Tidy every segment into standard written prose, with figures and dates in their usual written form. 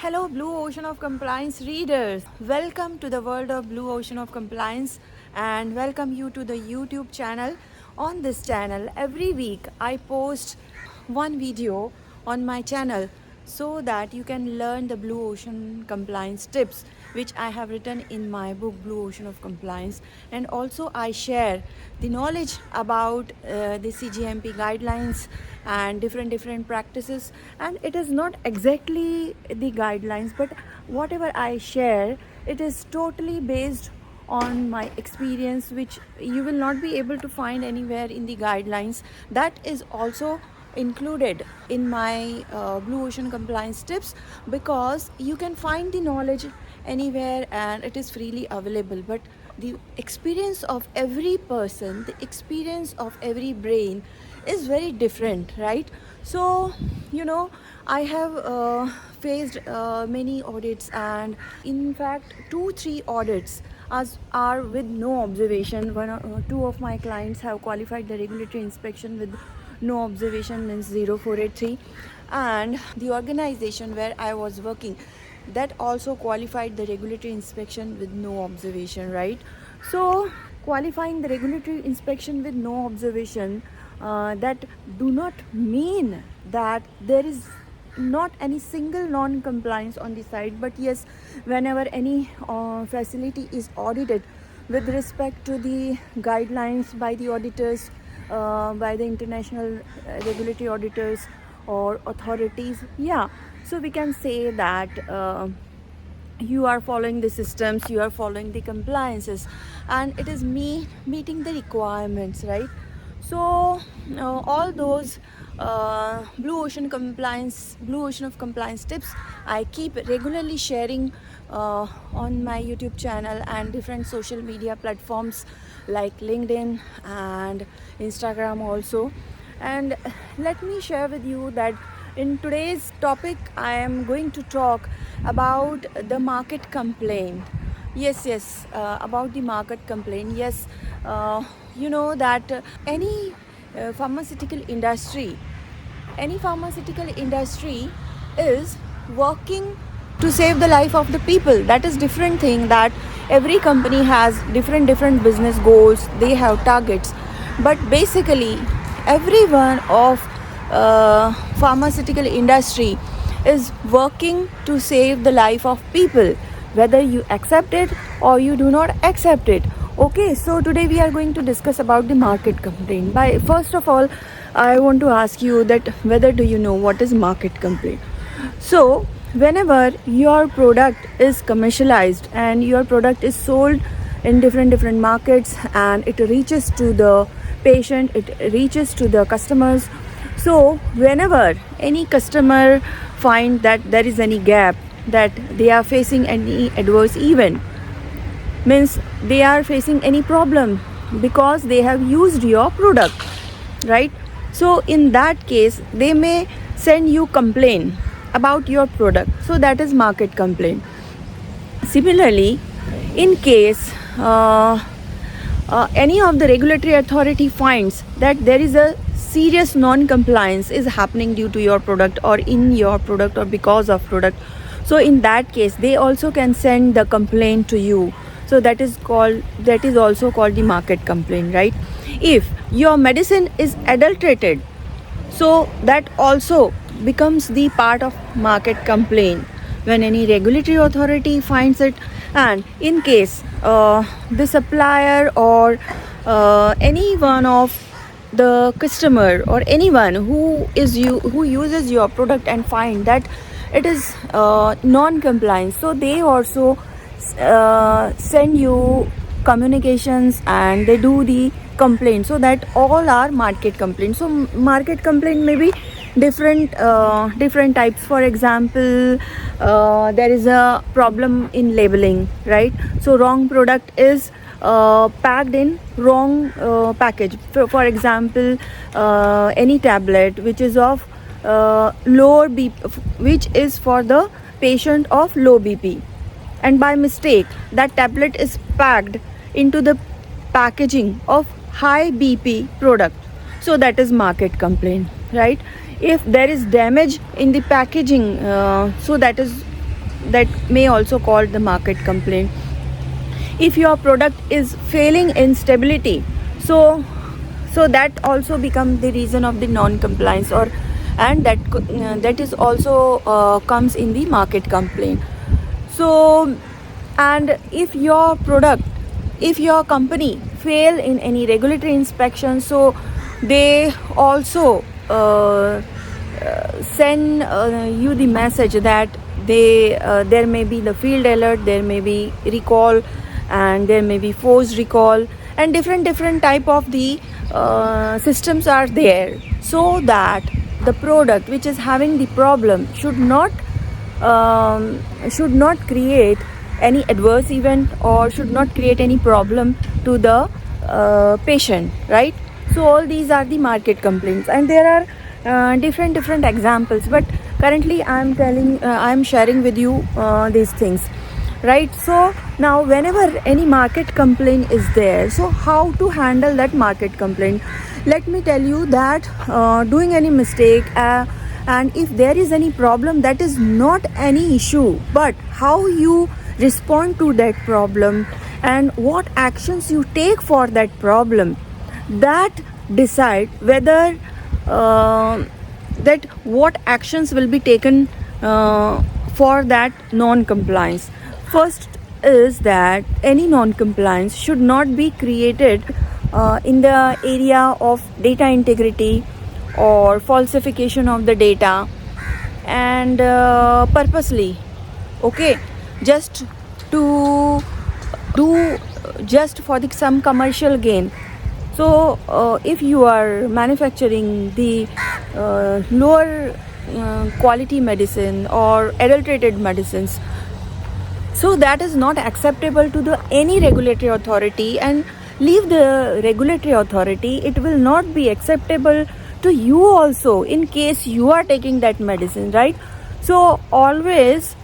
Hello, Blue Ocean of Compliance readers. Welcome to the world of Blue Ocean of Compliance and welcome you to the YouTube channel. On this channel, every week I post one video on my channel so that you can learn the Blue Ocean compliance tips which I have written in my book Blue Ocean of Compliance, and also I share the knowledge about the CGMP guidelines and different practices. And it is not exactly the guidelines, but whatever I share, it is totally based on my experience, which you will not be able to find anywhere in the guidelines. That is also included in my Blue Ocean compliance tips, because you can find the knowledge anywhere and it is freely available, but the experience of every person, the experience of every brain is very different, right? So I have faced many audits, and in fact 2-3 audits are with no observation. Two of my clients have qualified the regulatory inspection with no observation, means 0483, and the organization where I was working, that also qualified the regulatory inspection with no observation, right? So qualifying the regulatory inspection with no observation, that do not mean that there is not any single non-compliance on the site, but yes, whenever any facility is audited with respect to the guidelines by the auditors, by the international regulatory auditors or authorities, yeah, so we can say that you are following the systems, you are following the compliances, and it is meeting the requirements, right? So all those Blue Ocean of Compliance tips I keep regularly sharing on my YouTube channel and different social media platforms like LinkedIn and Instagram also. And let me share with you that in today's topic I am going to talk about the market complaint. Yes, about the market complaint. Yes, you know that any pharmaceutical industry any pharmaceutical industry is working to save the life of the people. That is different thing, that every company has different business goals, they have targets, but basically everyone of pharmaceutical industry is working to save the life of people, whether you accept it or you do not accept it. Okay, so today we are going to discuss about the market complaint. By first of all, I want to ask you that whether do you know what is market complaint? So whenever your product is commercialized and your product is sold in different markets and it reaches to the patient, it reaches to the customers. So whenever any customer find that there is any gap, that they are facing any adverse event, means they are facing any problem because they have used your product, right? So in that case they may send you complaint about your product, so that is market complaint. Similarly, in case any of the regulatory authority finds that there is a serious non-compliance is happening due to your product or in your product or because of product, so in that case they also can send the complaint to you. So that is also called the market complaint, right? If your medicine is adulterated, so that also becomes the part of market complaint when any regulatory authority finds it. And in case the supplier or any one of the customer or anyone who uses your product and find that it is non-compliant, so they also send you communications and they do the complaint, so that all are market complaints. So market complaint may be different types. For example, there is a problem in labeling, right? So wrong product is packed in wrong package. For example, any tablet which is of lower BP, which is for the patient of low BP, and by mistake that tablet is packed into the packaging of high BP product, so that is market complaint, right? If there is damage in the packaging, so that is that may also called the market complaint. If your product is failing in stability, so that also become the reason of the non-compliance, or and that is also comes in the market complaint. So, and if your company fail in any regulatory inspection, so they also send you the message that there may be the field alert, there may be recall, and there may be forced recall, and different type of the systems are there, so that the product which is having the problem should not create any adverse event, or should not create any problem to the patient, right? So all these are the market complaints, and there are different examples, but currently I'm sharing with you these things, right? So now whenever any market complaint is there, so how to handle that market complaint? Let me tell you that doing any mistake and if there is any problem, that is not any issue, but how you respond to that problem and what actions you take for that problem, that decide whether that what actions will be taken for that non-compliance. First is that any non-compliance should not be created in the area of data integrity or falsification of the data, and purposely, okay, just to do just for some commercial gain. So if you are manufacturing the lower quality medicine or adulterated medicines, so that is not acceptable to the any regulatory authority, and leave the regulatory authority, it will not be acceptable to you also in case you are taking that medicine, right? So always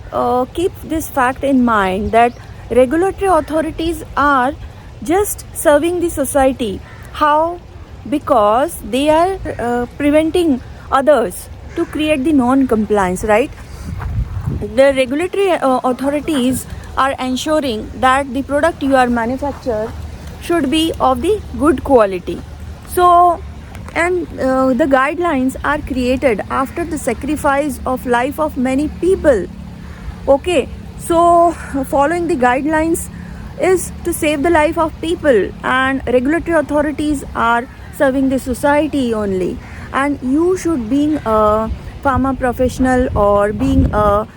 keep this fact in mind, that regulatory authorities are just serving the society. How? Because they are preventing others to create the non-compliance, right? The regulatory authorities are ensuring that the product you are manufactured should be of the good quality. So, and the guidelines are created after the sacrifice of life of many people. Okay, so following the guidelines is to save the life of people, and regulatory authorities are serving the society only. And you should, being a pharma professional or being a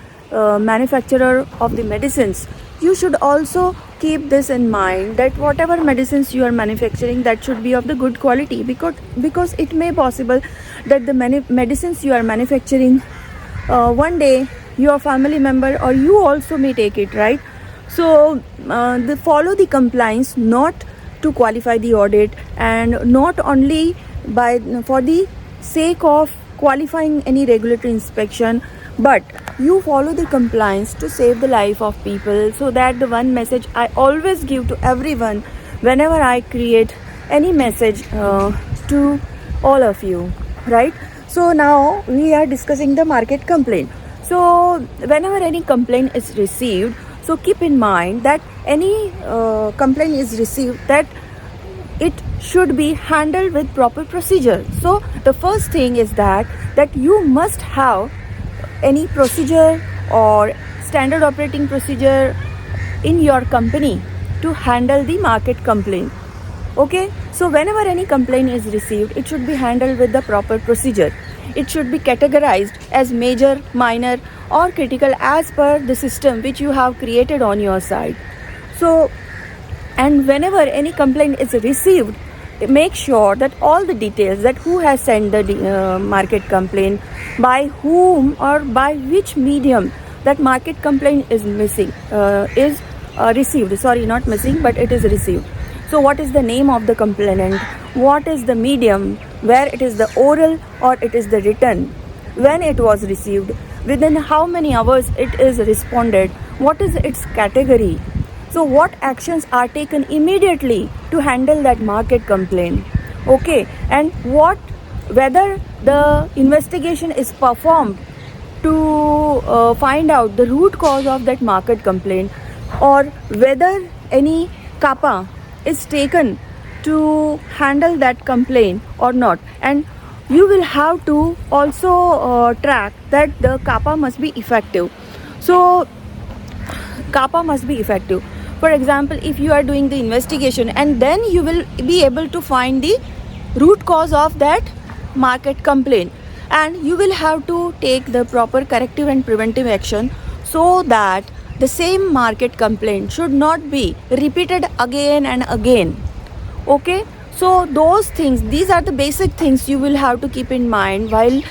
manufacturer of the medicines, you should also keep this in mind, that whatever medicines you are manufacturing, that should be of the good quality, because it may possible that the medicines you are manufacturing, one day your family member or you also may take it, right? So follow the compliance, not to qualify the audit, and not only for the sake of qualifying any regulatory inspection, but you follow the compliance to save the life of people. So that the one message I always give to everyone whenever I create any message to all of you, right? So now we are discussing the market complaint. So whenever any complaint is received, so keep in mind that any complaint is received, that it should be handled with proper procedure. So the first thing is that you must have any procedure or standard operating procedure in your company to handle the market complaint. Okay, so whenever any complaint is received, it should be handled with the proper procedure. It should be categorized as major, minor, or critical as per the system which you have created on your side. So, and whenever any complaint is received, make sure that all the details, that who has sent the market complaint, by whom or by which medium that market complaint is received. Sorry, not missing, but it is received. So what is the name of the complainant? What is the medium, where it is the oral or it is the written? When it was received? Within how many hours it is responded? What is its category? So what actions are taken immediately to handle that market complaint? Okay, and whether the investigation is performed to find out the root cause of that market complaint, or whether any kappa is taken to handle that complaint or not. And you will have to also track that the kappa must be effective. So kappa must be effective. For example, if you are doing the investigation, and then you will be able to find the root cause of that market complaint, and you will have to take the proper corrective and preventive action, so that the same market complaint should not be repeated again and again. Okay, so these are the basic things you will have to keep in mind while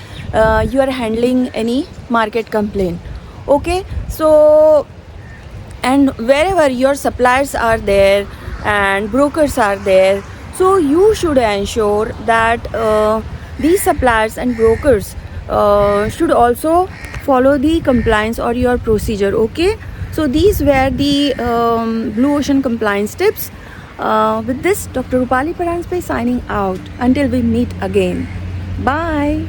you are handling any market complaint. Okay, so, and wherever your suppliers are there and brokers are there, so you should ensure that these suppliers and brokers should also follow the compliance or your procedure. Okay, so these were the Blue Ocean compliance tips. With this, Dr. Rupali Paranspe signing out until we meet again. Bye.